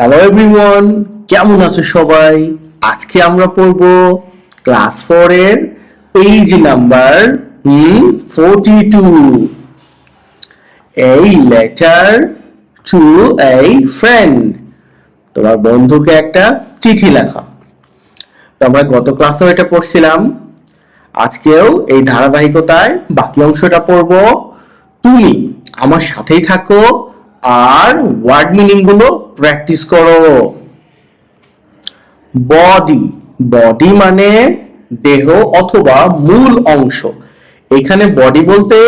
Hello everyone, কেমন আছো সবাই? আজকে আমরা পড়ব ক্লাস 4 এর পেজ নাম্বার 42, এই লেটার টু এই ফ্রেন্ড। তোমার বন্ধুকে একটা চিঠি লেখা। তো আমরা গত ক্লাসেও এটা পড়ছিলাম, আজকেও এই ধারাবাহিকতায় বাকি অংশটা পড়ব। তুমি আমার সাথেই থাকো আর ওয়ার্ড মিনিং গুলো প্র্যাকটিস করো। বডি, বডি মানে দেহ অথবা মূল অংশ। এখানে বডি বলতে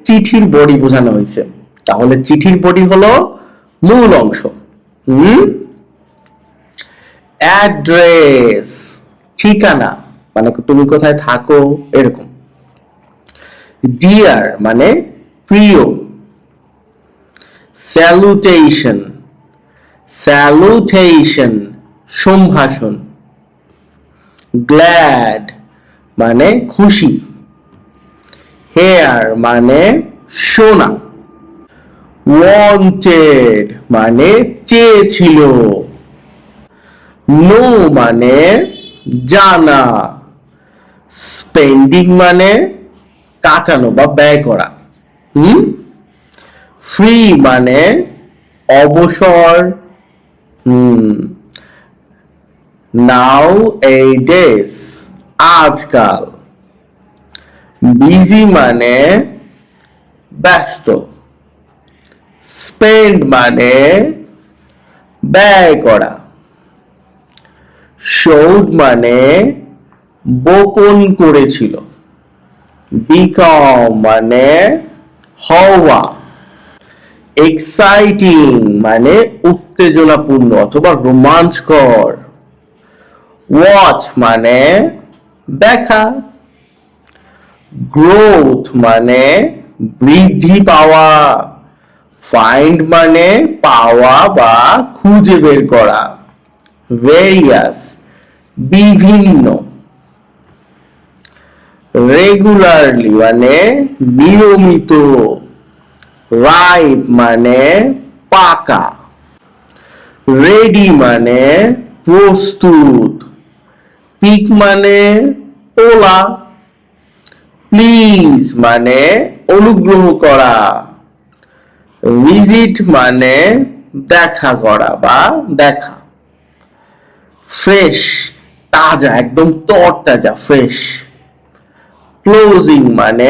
চিঠির বডি বোঝানো হয়েছে, তাহলে চিঠির বডি হলো মূল অংশ। অ্যাড্রেস, ঠিকানা, মানে তুমি কোথায় থাকো এরকম। ডিয়ার মানে প্রিয়। স্যালুটেশন, স্যালুটেশন সম্ভাষণ। গ্ল্যাড মানে খুশি। হেয়ার মানে সোনা। ওয়ান্টেড মানে চেয়েছিল। নো মানে জানা। স্পেন্ডিং মানে কাটানো বা ব্যয় করা। ফ্রি মানে অবসর। নাও এই ডেজ আজকাল। বিজি মানে ব্যস্ত। স্পেন্ড মানে ব্যয় করা। শোড মানে বপন করেছিল। বিকাম মানে হওয়া। এক্সাইটিং মানে উত্তেজনাপূর্ণ অথবা রোমাঞ্চকর। ওয়াচ মানে দেখা। গ্রোথ মানে বৃদ্ধি পাওয়া। ফাইন্ড মানে পাওয়া বা খুঁজে বের করা। ভেরিয়াস বিভিন্ন। রেগুলারলি মানে নিয়মিত। রাইপ মানে পাকা। রেডি মানে প্রস্তুত। পিক মানে তোলা। প্লিজ মানে অনুগ্রহ করা। ভিজিট মানে দেখা করা বা দেখা। ফ্রেশ তাজা, একদম তরতাজা, ফ্রেশ। ক্লোজিং মানে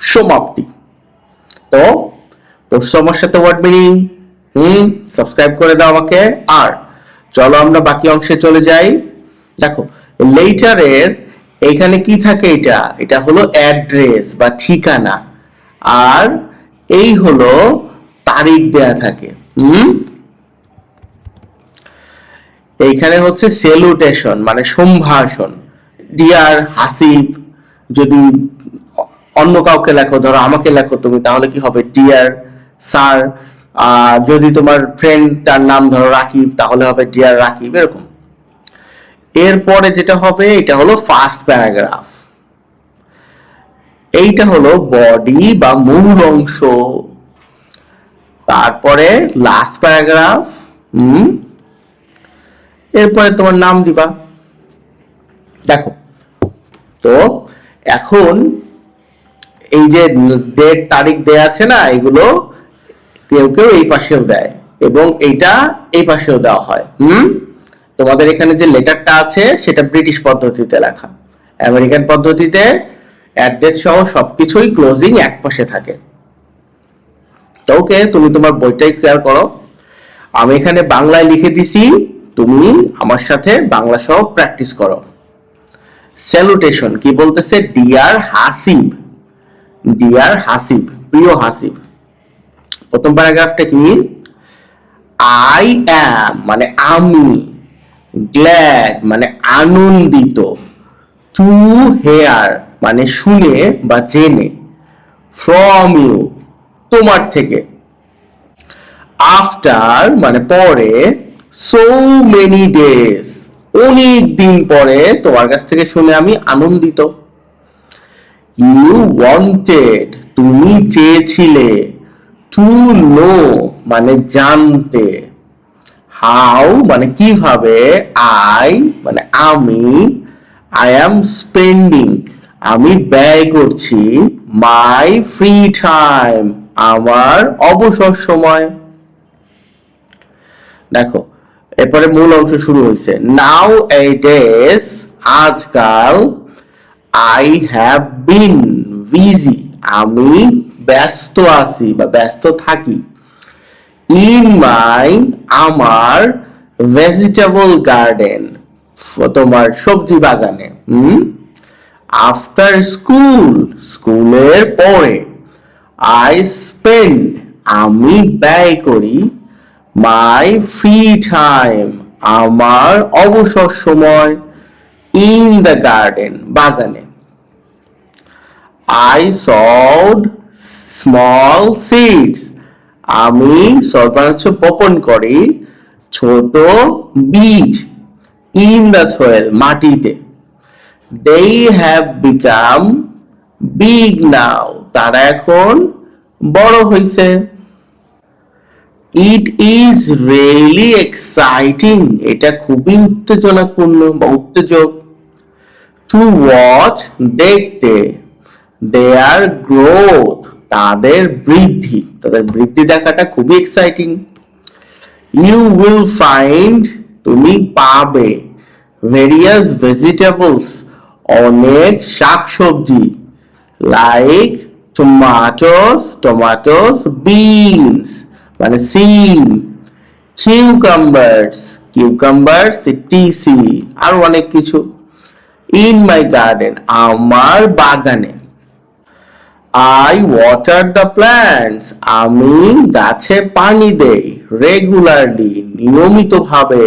সমাপ্তি। তো আমার সাথে ওয়ার্ড মিনিং সাবস্ক্রাইব করে দাও আমাকে। আর চলো আমরা বাকি অংশে চলে যাই। দেখো লেটারের এইখানে কি থাকে, এটা হলো অ্যাড্রেস বা ঠিকানা, আর এই হলো তারিখ দেয়া থাকে। এইখানে হচ্ছে সেলুটেশন মানে সম্ভাষণ। ডিয়ার হাসিব, যদি অন্য কাউকে লেখো, ধরো আমাকে লেখো তুমি, তাহলে কি হবে ডিয়ার স্যার। যদি তোমার ফ্রেন্ড তার নাম ধরো রাকিব, তাহলে হবে ডিয়ার রাকিব, এরকম। এরপরে যেটা হবে এটা হলো ফার্স্ট প্যারাগ্রাফ। এইটা হলো বডি বা মূল অংশ। তারপরে লাস্ট প্যারাগ্রাফ। এরপরে তোমার নাম দিবা। দেখো তো এখন এই যে ডেট তারিখ দেয়া আছে না, এগুলো কেউ কেউ এই পাশেও দেয় এবং এইটা এই পাশেও দেওয়া হয়। তোমাদের এখানে যে লেটারটা আছে সেটা ব্রিটিশ পদ্ধতিতে লেখা। আমেরিকান পদ্ধতিতে অ্যাড্রেস সহ সবকিছুই ক্লোজিং এক পাশে থাকে। তো ওকে, তুমি তোমার বইটাই ক্লিয়ার করো। আমি এখানে বাংলায় লিখে দিছি, তুমি আমার সাথে বাংলা সহ প্র্যাকটিস করো। স্যালুটেশন কি বলতেছে? ডিয়ার হাসিব, ডিয়ার হাসিব, প্রিয় হাসিব। প্রথম প্যারাগ্রাফটা কি? আই অ্যাম মানে আমি। গ্ল্যাড মানে আনন্দিত। টু হেয়ার মানে শুনে বা জেনে। ফ্রম ইউ তোমার থেকে। আফটার মানে পরে। সো মেনি ডেজ অনেক দিন পরে তোমার কাছ থেকে শুনে আমি আনন্দিত। ইউ ওয়ান্টেড তুমি চেয়েছিলে। টু নো মানে জানতে। হাউ মানে কিভাবে, আই মানে আমি, আই অ্যাম স্পেন্ডিং আমি ব্যয় করছি, মাই ফ্রি টাইম আমার অবসর সময়। দেখো এরপরে মূল অংশ শুরু হয়েছে। নাও এ ডেজ আজকাল, আই হ্যাভ বিন বিজি আমি ব্যস্ত আছি বা ব্যস্ত থাকি, ইন মাই আমার ভেজিটেবল গার্ডেন তোমার সবজি বাগানে, আফটার স্কুল স্কুলের পরে, আই স্পেন্ড আমি ব্যয় করি, মাই ফ্রি টাইম আমার অবসর সময়, ইন দ্য গার্ডেন বাগানে, আই সড স্মল সিডস আমি সর্বাংশ বপন করি ছোট বীজ, ইন দ্য সয়েল মাটিতে, they have become big now তারা এখন বড় হইছে, it is really exciting এটা খুবই উত্তেজনাপূর্ণ বা উত্তেজক, to watch দেখতে, their growth তাদের বৃদ্ধি দেখাটা খুবই এক্সাইটিং, you will find তুমি পাবে, various vegetables অনেক শাকসবজি, লাইক টমাটোস, বিনস মানে সিম, কিউকাম্বারস টিসি আর অনেক কিছু, ইন মাই গার্ডেন আমার বাগানে, আই ওয়াটার দ্য প্ল্যান্টস আমি গাছে পানি দেই, রেগুলারলি নিয়মিতভাবে,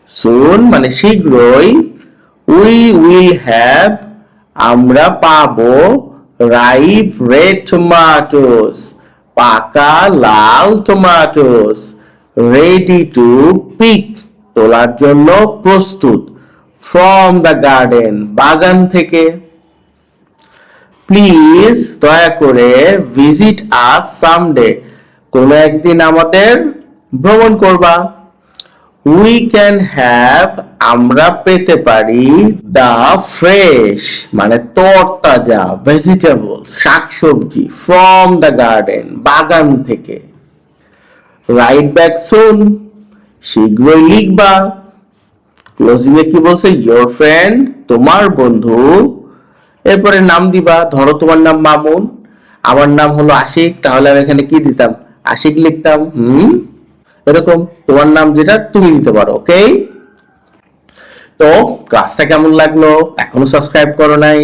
সুন মানে শীঘ্রই, উই উইল হ্যাভ আমরা পাবো, রাইপ রেড টমাটোস পাকা লাল টমাটোস, রেডি টু পিক তোলার জন্য প্রস্তুত, ফ্রম দ্য গার্ডেন বাগান থেকে, প্লিজ দয়া করে, ভিজিট আস সামডে কোনো একদিন আমাদের ভ্রমণ করবা, উই ক্যান হ্যাভ আমরা পেতে পারি, দ্য ফ্রেশ মানে তরতাজা ভেজিটেবলস শাকসবজি, ফ্রম দ্য গার্ডেন বাগান থেকে, রাইট ব্যাক সুন শীঘ্রই লিখবা, ক্লোজিং এ কি বলছে, ইয়োর ফ্রেন্ড তোমার বন্ধু, এরপরে নাম দিবা, ধরো তোমার নাম মামুন, আমার নাম হলো আশিক, তাহলে আমি এখানে কি দিতাম, আশিক লিখতাম, এরকম তোমার নাম যেটা তুমি দিতে পারো। ওকে, তো ক্লাসটা কেমন লাগলো, এখনো সাবস্ক্রাইব করো নাই,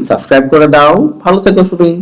সাবস্ক্রাইব করে দাও। ভালো থেকো সবাই।